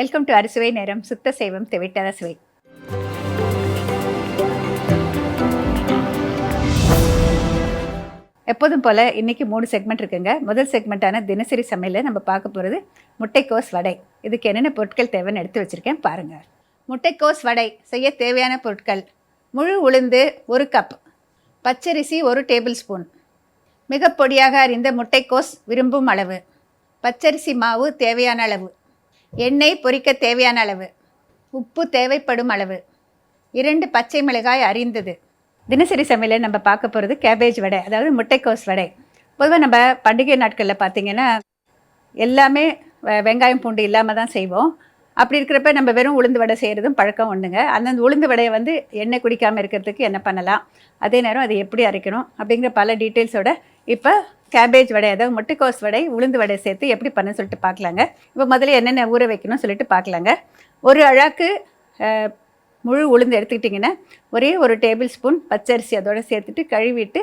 Welcome to அறுசுவை நேரம். சுத்த சைவம் தெவிட்டாத சுவை. எப்போதும் போல் இன்றைக்கி 3 செக்மெண்ட் இருக்குங்க. முதல் செக்மெண்ட்டான தினசரி சமையலில் நம்ம பார்க்க போகிறது முட்டைக்கோஸ் வடை. இதுக்கு என்னென்ன பொருட்கள் தேவைன்னு எடுத்து வச்சுருக்கேன் பாருங்கள். முட்டைக்கோஸ் வடை செய்ய தேவையான பொருட்கள்: முழு உளுந்து 1 கப், பச்சரிசி 1 டேபிள் ஸ்பூன், மிக பொடியாக அரிந்த முட்டைக்கோஸ் விரும்பும் அளவு, பச்சரிசி மாவு தேவையான அளவு, எண்ணெய் பொரிக்க தேவையான அளவு, உப்பு தேவைப்படும் அளவு, 2 பச்சை மிளகாய் அரிந்தது. தினசரி சமையலில் நம்ம பார்க்க போகிறது கேபேஜ் வடை, அதாவது முட்டைக்கோஸ் வடை. பொதுவாக நம்ம பண்டிகை நாட்களில் பார்த்திங்கன்னா எல்லாமே வெங்காயம் பூண்டு இல்லாமல் தான் செய்வோம். அப்படி இருக்கிறப்ப நம்ம வெறும் உளுந்து வடை செய்கிறதும் பழக்கம் ஒன்றுங்க. அந்தந்த உளுந்து வடையை எண்ணெய் குடிக்காமல் இருக்கிறதுக்கு என்ன பண்ணலாம், அதே நேரம் அதை எப்படி அரைக்கணும் அப்படிங்கிற பல டீட்டெயில்ஸோட இப்போ கேபேஜ் வடை, அதாவது முட்டைக்கோஸ் வடை உளுந்து வடை சேர்த்து எப்படி பண்ண சொல்லிட்டு பார்க்கலாங்க. இப்போ முதல்ல என்னென்ன ஊற வைக்கணும்னு சொல்லிட்டு பார்க்கலாங்க. ஒரு அழாக்கு முழு உளுந்து எடுத்துக்கிட்டிங்கன்னா ஒரே 1 டேபிள் ஸ்பூன் பச்சரிசி அதோடு சேர்த்துட்டு கழுவிட்டு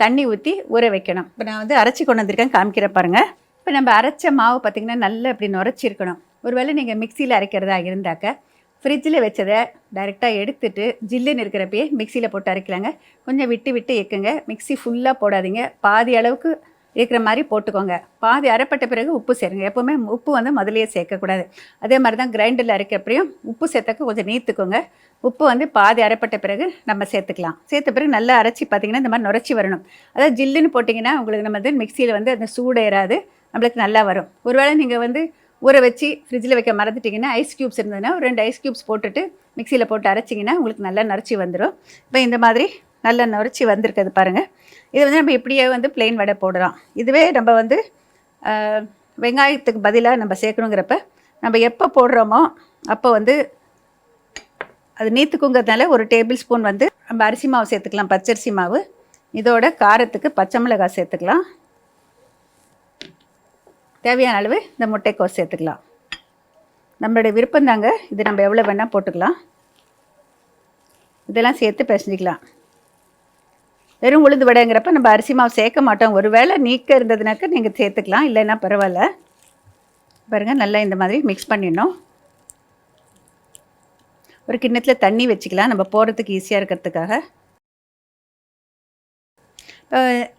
தண்ணி ஊற்றி ஊற வைக்கணும். இப்போ நான் அரைச்சி கொண்டு வந்திருக்கேன், காமிக்கிற பாருங்கள். இப்போ நம்ம அரைச்ச மாவு பார்த்திங்கன்னா நல்லா இப்படி நுரைச்சிருக்கணும். ஒருவேளை நீங்கள் மிக்சியில் அரைக்கிறதா இருந்தாக்க ஃப்ரிட்ஜில் வச்சதை டைரெக்டாக எடுத்துகிட்டு ஜில்லுன்னு இருக்கிறப்பயே மிக்சியில் போட்டு அரைக்கலாங்க. கொஞ்சம் விட்டு விட்டு இயக்குங்க. மிக்சி ஃபுல்லாக போடாதீங்க, பாதி அளவுக்கு இருக்கிற மாதிரி போட்டுக்கோங்க. பாதி அரைப்பட்ட பிறகு உப்பு சேருங்க. எப்போவுமே உப்பு முதலையே சேர்க்கக்கூடாது. அதே மாதிரி தான் கிரைண்டரில் அரைக்கிறப்பையும் உப்பு சேர்த்தக்க கொஞ்சம் நீத்துக்கோங்க. உப்பு பாதி அரைப்பட்ட பிறகு நம்ம சேர்த்துக்கலாம். சேர்த்த பிறகு நல்லா அரைச்சி பார்த்திங்கன்னா இந்த மாதிரி நுரைச்சி வரணும். அதாவது ஜில்லுன்னு போட்டிங்கன்னா உங்களுக்கு நம்ம மிக்சியில் அந்த சூடு ஏறாது, நம்மளுக்கு நல்லா வரும். ஒருவேளை நீங்கள் ஊற வச்சு ஃப்ரிட்ஜில் வைக்க மறந்துட்டிங்கன்னா ஐஸ் க்யூப்ஸ் இருந்ததுன்னா 2 ஐஸ் க்யூப்ஸ் போட்டுட்டு மிக்சியில் போட்டு அரைச்சிங்கன்னா உங்களுக்கு நல்லா நரைச்சி வந்துடும். இப்போ இந்த மாதிரி நல்லா நுரைச்சி வந்திருக்குது பாருங்கள். இது நம்ம இப்படியே ப்ளெயின் வடை போடலாம். இதுவே நம்ம வெங்காயத்துக்கு பதிலாக நம்ம சேர்க்கணுங்கிறப்ப நம்ம எப்போ போடுறோமோ அப்போ அது நீத்துக்குங்கிறதுனால 1 டேபிள் ஸ்பூன் நம்ம அரிசி மாவு சேர்த்துக்கலாம், பச்சரிசி மாவு. இதோட காரத்துக்கு பச்சை மிளகாய் சேர்த்துக்கலாம். தேவையான அளவு இந்த முட்டைக்கோஸ் சேர்த்துக்கலாம். நம்மளுடைய விருப்பம் தாங்க, இது நம்ம எவ்வளோ வேணால் போட்டுக்கலாம். இதெல்லாம் சேர்த்து பிசைஞ்சிக்கலாம். வெறும் உளுந்து வடைங்கிறப்ப நம்ம அரிசி மாவு சேர்க்க மாட்டோம். ஒரு வேளை நீக்க இருந்ததுனாக்க நீங்கள் சேர்த்துக்கலாம், இல்லைன்னா பரவாயில்ல. பாருங்கள், நல்லா இந்த மாதிரி மிக்ஸ் பண்ணிடணும். ஒரு கிண்ணத்தில் தண்ணி வச்சுக்கலாம், நம்ம போகிறதுக்கு ஈஸியாக இருக்கிறதுக்காக.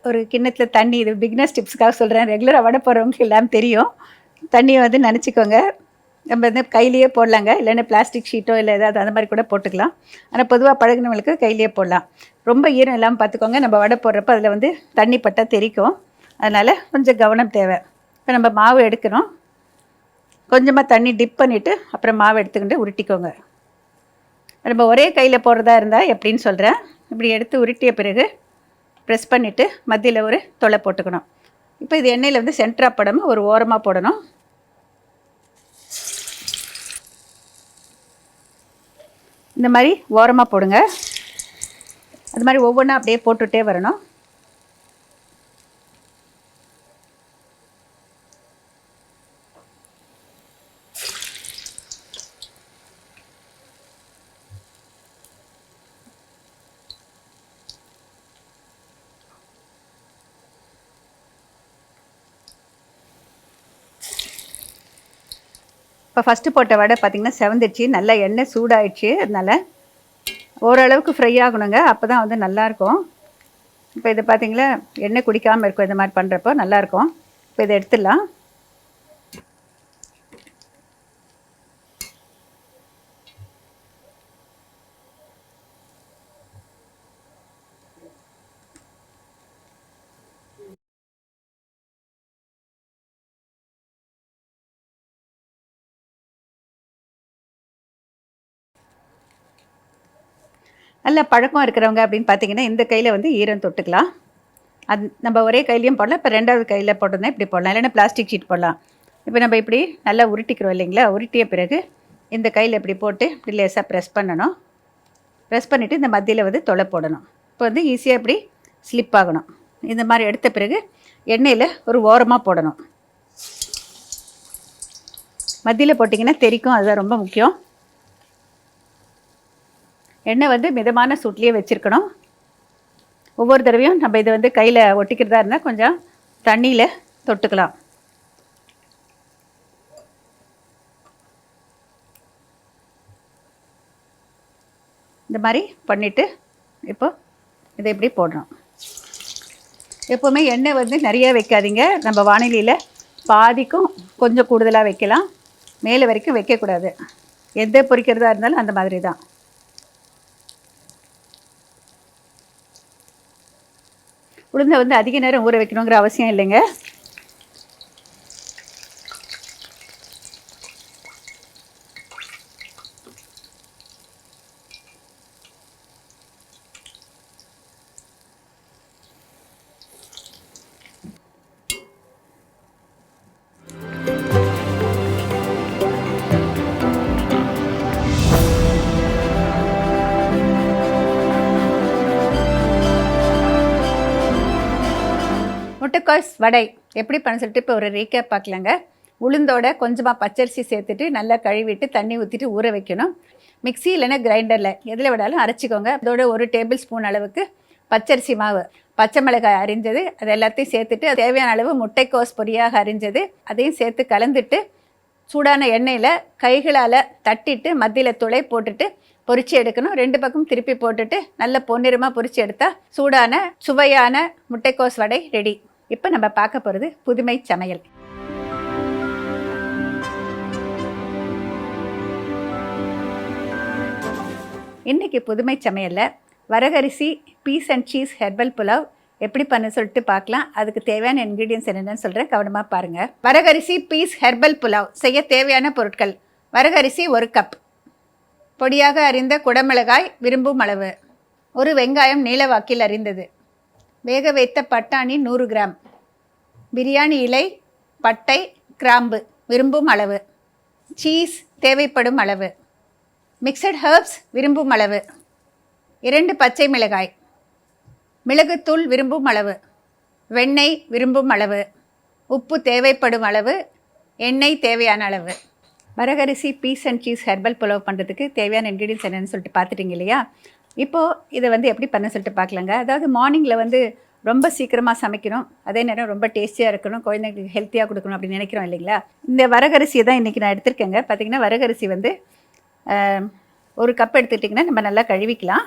ஒரு கிண்ணத்தில் தண்ணி, இது பிக்னஸ் டிப்ஸுக்காக சொல்கிறேன், ரெகுலராக வடை போடுறவங்களுக்கு எல்லாம் தெரியும். தண்ணியை நினச்சிக்கோங்க. நம்ம கையிலேயே போடலாங்க, இல்லைன்னா பிளாஸ்டிக் ஷீட்டோ இல்லை ஏதாவது அந்த மாதிரி கூட போட்டுக்கலாம். ஆனால் பொதுவாக பழகினவங்களுக்கு கையிலேயே போடலாம். ரொம்ப ஈரம் இல்லாமல் பார்த்துக்கோங்க. நம்ம வடை போடுறப்ப அதில் தண்ணி பட்டால் தெரிக்கும், அதனால் கொஞ்சம் கவனம் தேவை. இப்போ நம்ம மாவு எடுக்கணும். கொஞ்சமாக தண்ணி டிப் பண்ணிவிட்டு அப்புறம் மாவு எடுத்துக்கிட்டு உருட்டிக்கோங்க. நம்ம ஒரே கையில் போடுறதா இருந்தால் எப்படின்னு சொல்கிறேன். இப்படி எடுத்து உருட்டிய பிறகு ப்ரெஸ் பண்ணிவிட்டு மத்தியில் ஒரு தொலை போட்டுக்கணும். இப்போ இது எண்ணெயில் சென்டராக போடாமல் ஒரு ஓரமாக போடணும். இந்த மாதிரி ஓரமாக போடுங்க. அது மாதிரி ஒவ்வொன்றா அப்படியே போட்டுகிட்டே வரணும். இப்போ ஃபஸ்ட்டு போட்ட வடை பார்த்திங்கன்னா செவந்துடுச்சு, நல்லா எண்ணெய் சூடாயிடுச்சு. அதனால் ஓரளவுக்கு ஃப்ரை ஆகணுங்க, அப்போ தான் நல்லாயிருக்கும். இப்போ இதை பார்த்திங்களா, எண்ணெய் குடிக்காமல் இருக்கும். இந்த மாதிரி பண்ணுறப்போ நல்லாயிருக்கும். இப்போ இதை எடுத்துடலாம். நல்ல பழக்கம் இருக்கிறவங்க அப்படின்னு பார்த்தீங்கன்னா இந்த கையில் ஈரம் தொட்டுக்கலாம். அது நம்ம ஒரே கையிலையும் போடலாம். இப்போ 2வது கையில் போட்டோம்னா இப்படி போடலாம், இல்லைன்னா பிளாஸ்டிக் ஷீட் போடலாம். இப்போ நம்ம இப்படி நல்லா உருட்டிக்கிறோம் இல்லைங்களா, உருட்டிய பிறகு இந்த கையில் இப்படி போட்டு இப்படி லேசாக ப்ரெஸ் பண்ணணும். ப்ரெஸ் பண்ணிவிட்டு இந்த மத்தியில் தொலை போடணும். இப்போ ஈஸியாக இப்படி ஸ்லிப் ஆகணும். இந்த மாதிரி எடுத்த பிறகு எண்ணெயில் ஒரு ஓரமாக போடணும். மத்தியில் போட்டிங்கன்னா தெரிக்கும், அதுதான் ரொம்ப முக்கியம். எண்ணெய் மிதமான சூட்லேயே வச்சுருக்கணும். ஒவ்வொரு தடவையும் நம்ம இதை கையில் ஒட்டிக்கிறதா இருந்தால் கொஞ்சம் தண்ணியில் தொட்டுக்கலாம். இந்த மாதிரி பண்ணிவிட்டு இப்போது இதை இப்படி போடுறோம். எப்போவுமே எண்ணெய் வந்து நிறைய வைக்காதீங்க. நம்ம வானிலையில் பாதிக்கும் கொஞ்சம் கூடுதலாக வைக்கலாம், மேலே வரைக்கும் வைக்கக்கூடாது. எந்த பொரிக்கிறதா இருந்தாலும் அந்த மாதிரி தான். உளுந்தை வந்து அதிக நேரம் ஊற வைக்கணுங்கிற அவசியம் இல்லைங்க. முட்டைக்கோஸ் வடை எப்படி பண்ண சொல்லிட்டு இப்போ ஒரு ரீகேப் பார்க்கலாங்க. உளுந்தோட கொஞ்சமாக பச்சரிசி சேர்த்துட்டு நல்லா கழுவிட்டு தண்ணி ஊற்றிட்டு ஊற வைக்கணும். மிக்ஸி இல்லைன்னா கிரைண்டரில் எதில் விடாலும் அரைச்சிக்கோங்க. அதோட 1 டேபிள் ஸ்பூன் அளவுக்கு பச்சரிசி மாவு, பச்சை மிளகாய் அரிஞ்சது, அது எல்லாத்தையும் சேர்த்துட்டு தேவையான அளவு முட்டைக்கோஸ் பொடியாக அரிஞ்சது அதையும் சேர்த்து கலந்துட்டு சூடான எண்ணெயில் கைகளால் தட்டிட்டு மத்தியில் துளை போட்டுட்டு பொரிச்சு எடுக்கணும். 2 பக்கம் திருப்பி போட்டுட்டு நல்ல பொன்னிறமாக பொரிச்சு எடுத்தால் சூடான சுவையான முட்டைக்கோஸ் வடை ரெடி. இப்போ நம்ம பார்க்க போகிறது புதுமை சமையல். இன்றைக்கி புதுமை சமையலில் வரகரிசி peas and cheese herbal pulao எப்படி பண்ண சொல்லிட்டு பார்க்கலாம். அதுக்கு தேவையான இன்க்ரீடியன்ஸ் என்னென்னு சொல்கிறேன், கவனமாக பாருங்கள். வரகரிசி பீஸ் ஹெர்பல் புலாவ் செய்ய தேவையான பொருட்கள்: வரகரிசி 1 கப், பொடியாக அரிந்த குடமிளகாய் விரும்பும் அளவு, 1 வெங்காயம் நீளவாக்கில் அரிந்தது, வேக வைத்த பட்டாணி 100 கிராம், பிரியாணி இலை, பட்டை, கிராம்பு விரும்பும் அளவு, சீஸ் தேவைப்படும் அளவு, மிக்சட் ஹர்ப்ஸ் விரும்பும் அளவு, 2 பச்சை மிளகாய், மிளகுத்தூள் விரும்பும் அளவு, வெண்ணெய் விரும்பும் அளவு, உப்பு தேவைப்படும் அளவு, எண்ணெய் தேவையான அளவு. வரகரிசி peas and cheese herbal pulao பண்ணுறதுக்கு தேவையான இன்க்ரீடியன்ஸ் என்னென்னு சொல்லிட்டு பார்த்துட்டிங்க இல்லையா? இப்போது இதை வந்து எப்படி பண்ண சொல்லிட்டு பார்க்கலாங்க. அதாவது மார்னிங்கில் வந்து ரொம்ப சீக்கிரமாக சமைக்கணும், அதே நேரம் ரொம்ப டேஸ்டியாக இருக்கணும், குழந்தைங்களுக்கு ஹெல்த்தியாக கொடுக்கணும் அப்படின்னு நினைக்கிறோம் இல்லைங்களா? இந்த வரகரிசியை தான் இன்றைக்கி நான் எடுத்திருக்கேங்க. பார்த்திங்கன்னா வரகரிசி வந்து 1 கப் எடுத்துக்கிட்டிங்கன்னா நம்ம நல்லா கழுவிக்கலாம்.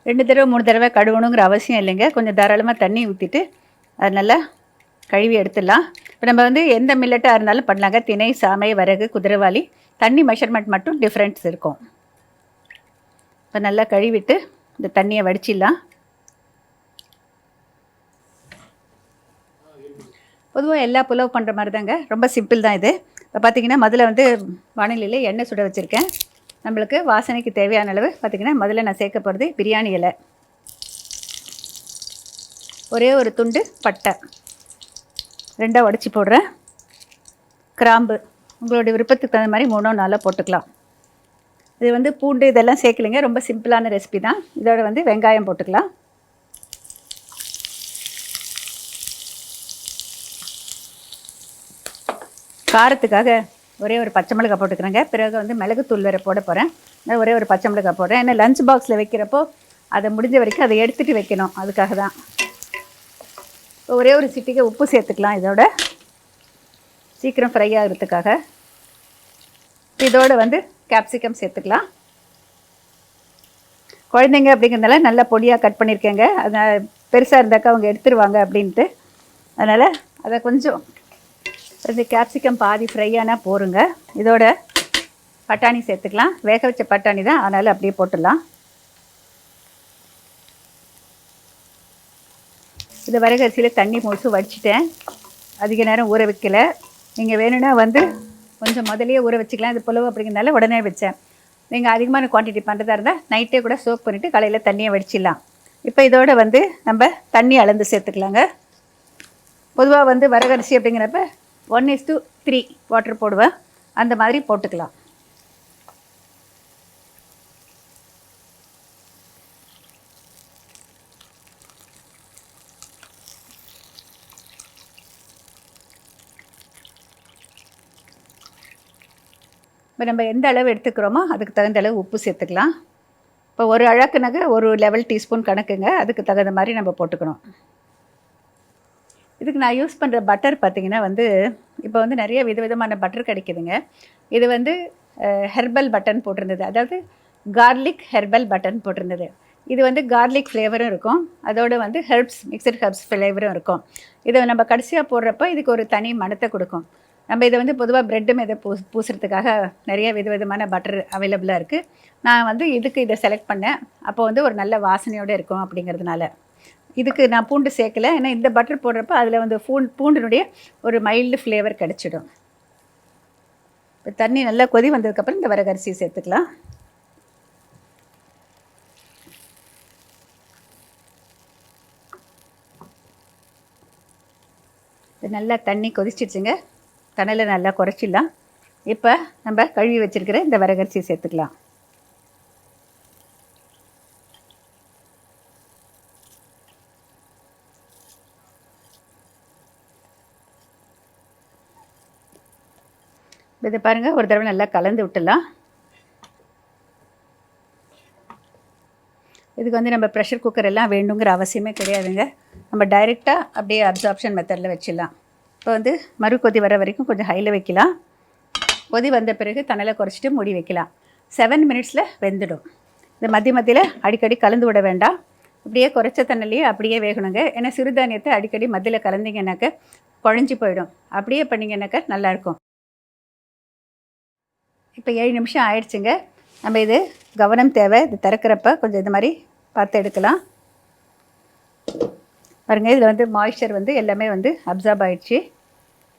2 தடவை 3 தடவை கழுவணுங்கிற அவசியம் இல்லைங்க. கொஞ்சம் தாராளமாக தண்ணி ஊற்றிட்டு அது நல்லா கழுவி எடுத்துடலாம். இப்போ நம்ம வந்து எந்த மில்லட்டாக இருந்தாலும் பண்ணலாங்க. திணை, சாமை, வரகு, குதிரைவாளி. தண்ணி மெஷர்மெண்ட் மட்டும் டிஃப்ரெண்ட்ஸ் இருக்கும். இப்போ நல்லா கழுவிட்டு இந்த தண்ணியை வடிச்சிடலாம். பொதுவாக எல்லா புலாவ் பண்ணுற மாதிரி தாங்க, ரொம்ப சிம்பிள் தான் இது. இப்போ பார்த்திங்கன்னா முதல்ல வந்து வானிலையில் எண்ணெய் சுட வச்சுருக்கேன். நம்மளுக்கு வாசனைக்கு தேவையான அளவு பார்த்திங்கன்னா முதல்ல நான் சேர்க்க போகிறது பிரியாணி இலை, ஒரே 1 துண்டு பட்டை 2ஆக உடச்சி போடுறேன், கிராம்பு உங்களுடைய விருப்பத்துக்கு தகுந்த மாதிரி 3 4 போட்டுக்கலாம். இது வந்து பூண்டு இதெல்லாம் சேர்க்கலைங்க, ரொம்ப சிம்பிளான ரெசிபி தான். இதோட வந்து வெங்காயம் போட்டுக்கலாம். காரத்துக்காக ஒரே 1 பச்சை மிளகாய் போட்டுக்கிறேங்க. பிறகு வந்து மிளகுத்தூள் வேறு போட போகிறேன். நான் ஒரே 1 பச்சை மிளகாய் போடுறேன். ஏன்னா லஞ்ச் பாக்ஸில் வைக்கிறப்போ அதை முடிஞ்ச வரைக்கும் அதை எடுத்துகிட்டு வைக்கணும், அதுக்காக தான். ஒரே 1 சிட்டிகை உப்பு சேர்த்துக்கலாம் இதோட, சீக்கிரம் ஃப்ரை ஆகிறதுக்காக. இதோட வந்து கேப்சிகம் சேர்த்துக்கலாம். குழந்தைங்க அப்படிங்கிறதுனால நல்லா பொடியாக கட் பண்ணியிருக்கேங்க. அதனால் பெருசாக இருந்தாக்கா அவங்க எடுத்துருவாங்க அப்படின்ட்டு, அதனால் அதை கொஞ்சம் இந்த கேப்சிகம் பாதி ஃப்ரை ஆனால் போருங்க. இதோட பட்டாணி சேர்த்துக்கலாம். வேக வச்ச பட்டாணி தான், அதனால் அப்படியே போட்டுடலாம். இது வரகரிசியில் தண்ணி முழுசு வடிச்சிட்டேன், அதிக நேரம் ஊற வைக்கல. நீங்கள் வேணும்னா வந்து கொஞ்சம் முதலையே ஊற வச்சுக்கலாம். இது புலவு அப்படிங்கிறதுனால உடனே வச்சேன். நீங்கள் அதிகமான குவான்டிட்டி பண்ணுறதா இருந்தால் நைட்டே கூட சோக் பண்ணிவிட்டு காலையில் தண்ணியை வடிச்சிடலாம். இப்போ இதோட வந்து நம்ம தண்ணி அளந்து சேர்த்துக்கலாங்க. பொதுவாக வந்து வரகரிசி அப்படிங்கிறப்ப 1:3 வாட்டர் போடுவேன், அந்த மாதிரி போட்டுக்கலாம். இப்போ நம்ம எந்த அளவு எடுத்துக்கிறோமோ அதுக்கு தகுந்த அளவு உப்பு சேர்த்துக்கலாம். இப்போ 1 அழகுனாக்க 1 லெவல் டீஸ்பூன் கணக்குங்க, அதுக்கு தகுந்த மாதிரி நம்ம போட்டுக்கணும். இதுக்கு நான் யூஸ் பண்ணுற பட்டர் பார்த்திங்கன்னா வந்து இப்போ வந்து நிறைய விதவிதமான பட்டர் கிடைக்குதுங்க. இது வந்து ஹெர்பல் பட்டர்னு போட்டிருந்தது, அதாவது கார்லிக் ஹெர்பல் பட்டர்னு போட்டிருந்தது. இது வந்து கார்லிக் ஃப்ளேவரும் இருக்கும், அதோடு வந்து ஹெர்ப்ஸ் மிக்சட் ஹெர்ப்ஸ் ஃப்ளேவரும் இருக்கும். இதை நம்ம கடைசியாக போடுறப்போ இதுக்கு ஒரு தனி மணத்தை கொடுக்கும். நம்ம இதை வந்து பொதுவாக ப்ரெட்டு மீது பூசுறதுக்காக நிறைய விதவிதமான பட்டர் அவைலபிளாக இருக்குது. நான் வந்து இதுக்கு இதை செலக்ட் பண்ணேன். அப்போ வந்து ஒரு நல்ல வாசனையோடு இருக்கும் அப்படிங்கிறதுனால. இதுக்கு நான் பூண்டு சேர்க்கலை, ஏன்னா இந்த பட்டர் போடுறப்போ அதில் வந்து பூண்டினுடைய ஒரு மைல்டு ஃப்ளேவர் கிடச்சிடும். இப்போ தண்ணி நல்லா கொதி வந்ததுக்கப்புறம் இந்த வரகரிசி சேர்த்துக்கலாம். நல்லா தண்ணி கொதிச்சிடுச்சுங்க, தண்ணியில் நல்லா குறைச்சிடலாம். இப்போ நம்ம கழுவி வச்சுருக்கிற இந்த வரகரிசி சேர்த்துக்கலாம். இதை பாருங்கள், ஒரு தடவை நல்லா கலந்து விட்டுடலாம். இதுக்கு வந்து நம்ம ப்ரெஷர் குக்கர் எல்லாம் வேணுங்கிற அவசியமே கிடையாதுங்க. நம்ம டைரெக்டாக அப்படியே அப்சார்ப்ஷன் மெத்தடில் வச்சிடலாம். இப்போ வந்து மறு கொதி வர வரைக்கும் கொஞ்சம் ஹையில் வைக்கலாம். கொதி வந்த பிறகு தண்ணில குறைச்சிட்டு மூடி வைக்கலாம். 7 மினிட்ஸில் வெந்துடும். இந்த மத்தியில் அடிக்கடி கலந்து விட வேண்டாம். அப்படியே குறைச்ச தண்ணிலேயே அப்படியே வேகணுங்க. ஏன்னா சிறுதானியத்தை அடிக்கடி மத்தியில் கலந்திங்கனாக்க குழஞ்சி போயிடும். அப்படியே பண்ணிங்கனாக்க நல்லாயிருக்கும். இப்போ 7 நிமிஷம் ஆயிடுச்சுங்க. நம்ம இது கவனம் தேவை. இது திறக்கிறப்ப கொஞ்சம் இது மாதிரி பார்த்து எடுக்கலாம். பாருங்கள், இதில் வந்து மாய்ஸ்சர் வந்து எல்லாமே வந்து அப்சார்ப் ஆகிடுச்சு.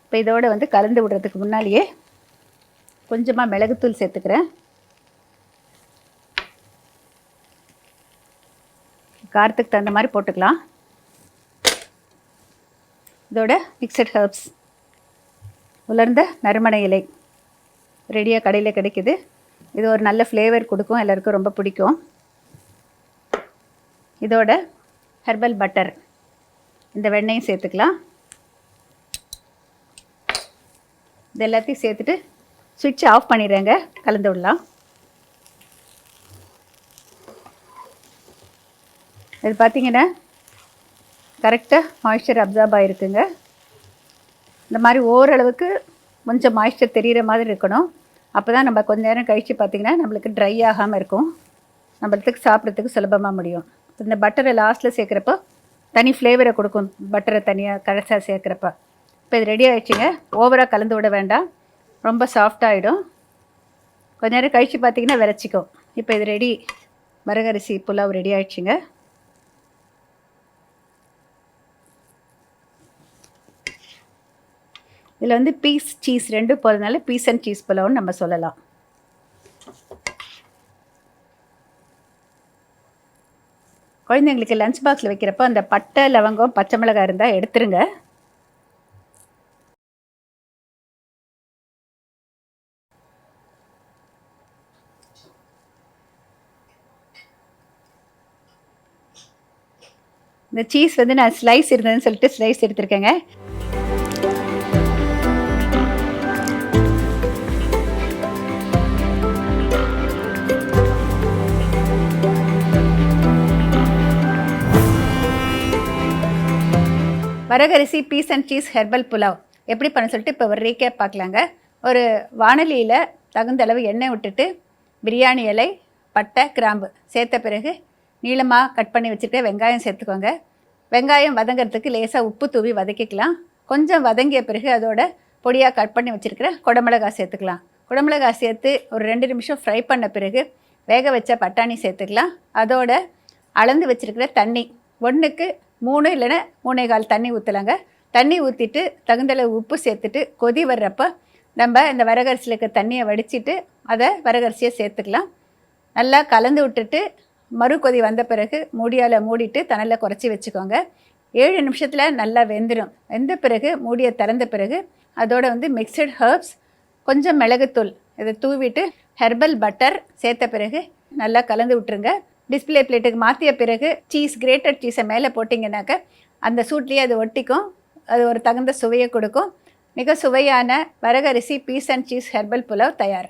இப்போ இதோடு வந்து கலந்து விடுறதுக்கு முன்னாலேயே கொஞ்சமாக மிளகுத்தூள் சேர்த்துக்கிறேன். காரத்துக்கு தகுந்த மாதிரி போட்டுக்கலாம். இதோட மிக்சட் ஹெர்ப்ஸ், உலர்ந்த நறுமண இலை ரெடியாக கடையில் கிடைக்குது. இது ஒரு நல்ல ஃப்ளேவர் கொடுக்கும், எல்லாருக்கும் ரொம்ப பிடிக்கும். இதோட ஹெர்பல் பட்டர், இந்த வெண்ணெயும் சேர்த்துக்கலாம். இது எல்லாத்தையும் சேர்த்துட்டு சுவிட்ச் ஆஃப் பண்ணிடுறேங்க, கலந்து விடலாம். இது பார்த்திங்கன்னா கரெக்டாக மாய்ஸ்சர் அப்சார்ப் ஆகிருக்குங்க. இந்த மாதிரி ஓரளவுக்கு கொஞ்சம் மாய்ஸ்சர் தெரிகிற மாதிரி இருக்கணும். அப்போ தான் நம்ம கொஞ்ச நேரம் கழித்து பார்த்திங்கன்னா நம்மளுக்கு ட்ரை ஆகாமல் இருக்கும், நம்மளுக்கு சாப்பிட்றதுக்கு சுலபமாக முடியும். இந்த பட்டரை லாஸ்ட்டில் சேர்க்குறப்போ தனி ஃப்ளேவரை கொடுக்கும், பட்டரை தனியாக கடைசியாக சேர்க்குறப்ப. இப்போ இது ரெடி ஆகிடுச்சிங்க. ஓவராக கலந்து விட வேண்டாம், ரொம்ப சாஃப்டாகிடும். கொஞ்ச நேரம் கழித்து பார்த்திங்கன்னா விரைச்சிக்கும். இப்போ இது ரெடி, வரகரிசி புலாவ் ரெடி ஆகிடுச்சிங்க. இதில் வந்து பீஸ் சீஸ் ரெண்டும் போகிறதுனால பீஸ் அண்ட் சீஸ் புலாவ்னு நம்ம சொல்லலாம். குழந்தைங்களுக்கு லஞ்ச் பாக்ஸில் வைக்கிறப்போ அந்த பட்டை லவங்கம் பச்சை மிளகாய் இருந்தால் எடுத்துருங்க. இந்த சீஸ் வந்து நான் ஸ்லைஸ் இருந்ததுன்னு சொல்லிட்டு ஸ்லைஸ் எடுத்துருக்கேங்க. வரகரிசி peas and cheese herbal pulao எப்படி பண்ண சொல்லிட்டு இப்போ ஒரு ரீகேப் பார்க்கலாங்க. ஒரு வானலியில் தகுந்த அளவு எண்ணெய் விட்டுட்டு பிரியாணி இலை, பட்டை, கிராம்பு சேர்த்த பிறகு நீளமாக கட் பண்ணி வச்சுட்டு வெங்காயம் சேர்த்துக்கோங்க. வெங்காயம் வதங்கிறதுக்கு லேசாக உப்பு தூவி வதக்கிக்கலாம். கொஞ்சம் வதங்கிய பிறகு அதோட பொடியாக கட் பண்ணி வச்சுருக்கிற குடமிளகாய் சேர்த்துக்கலாம். குடமிளகாய் சேர்த்து ஒரு 2 நிமிஷம் ஃப்ரை பண்ண பிறகு வேக வச்ச பட்டாணி சேர்த்துக்கலாம். அதோட அளந்து வச்சுருக்கிற தண்ணி 1க்கு 3 இல்லைன்னா 3.25 தண்ணி ஊற்றலாங்க. தண்ணி ஊற்றிட்டு தகுந்தளவு உப்பு சேர்த்துட்டு கொதி வர்றப்போ நம்ம இந்த வரகரிசியில் இருக்க தண்ணியை வடிச்சிட்டு அதை வரகரிசியை சேர்த்துக்கலாம். நல்லா கலந்து விட்டுட்டு மறு கொதி வந்த பிறகு மூடியால் மூடிட்டு தண்ணியில் குறைச்சி வச்சுக்கோங்க. 7 நிமிஷத்தில் நல்லா வெந்துடும். வெந்த பிறகு மூடியை திறந்த பிறகு அதோட வந்து மிக்சட் ஹெர்ப்ஸ், கொஞ்சம் மிளகுத்தூள் இதை தூவிட்டு ஹெர்பல் பட்டர் சேர்த்த பிறகு நல்லா கலந்து விட்டுருங்க. டிஸ்பிளே பிளேட்டுக்கு மாற்றிய பிறகு சீஸ், கிரேட்டட் சீஸை மேலே போட்டிங்கனாக்க அந்த சூட்லேயே அது ஒட்டிக்கும். அது ஒரு தகுந்த சுவையை கொடுக்கும். மிக சுவையான வரகரிசி peas and cheese herbal pulao தயார்.